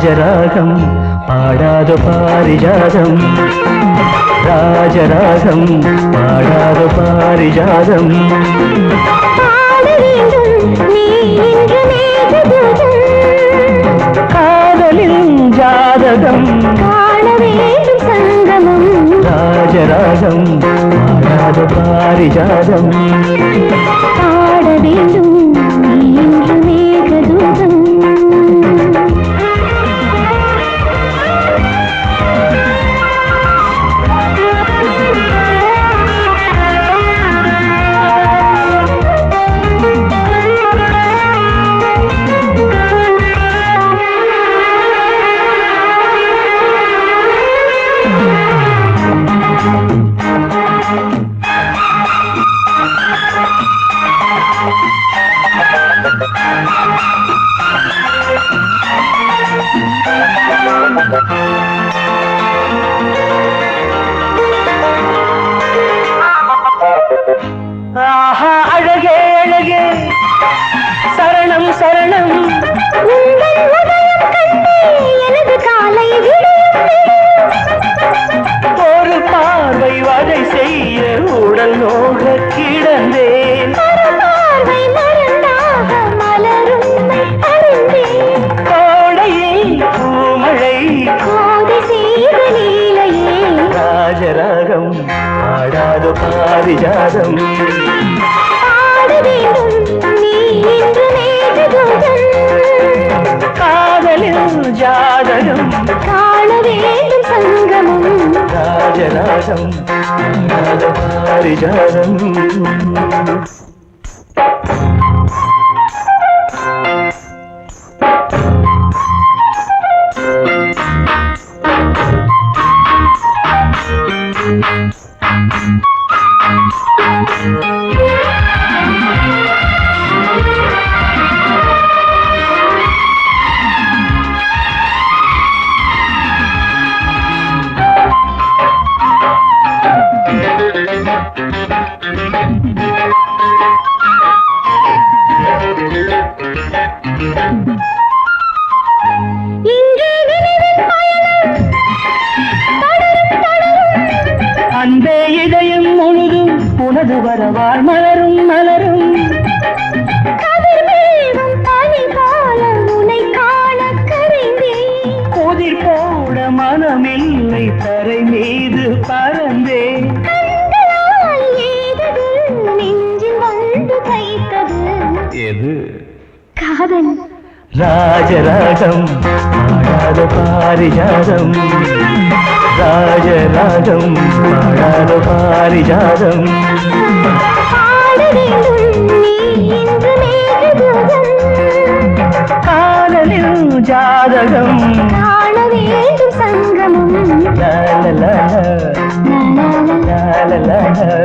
ராஜராகம் பாடாத பாரிஜாதம் ராஜராகம் பாடாத பாரிஜாதம் காதலின் ஜாதகம் காண வேண்டும் சங்கமம் ராஜராகம் பாடாத பாரிஜாதம் பாட வேண்டும் இன்று மேகதூதம் ஆஹா அழகே அழகே சரணம் சரணம் எனது காலை ஒரு பார்வை வதை செய்ய உடல் நோக கிடந்தேன் கோடையில் பூமழை ராஜராகம் பாடாத பாரிஜாதம் காதலில் ஜாதகம் காண வேண்டும் சங்கமம் ராஜராகம் பாடாத பாரிஜாதம் அந்த இதயம் முழுதும் உனது வரவால் மலரும் மலரும் புதிர் போட மனமில்லை தரை மீது பறந்தேன் எது காதல் ராஜராகம் பாடாத பாரிஜாதம் ராஜராகம் பாடாத பாரிஜாதம் காதலில் ஜாதகம் காண வேண்டும் சங்கமம் லா லா லா லா லா லா லா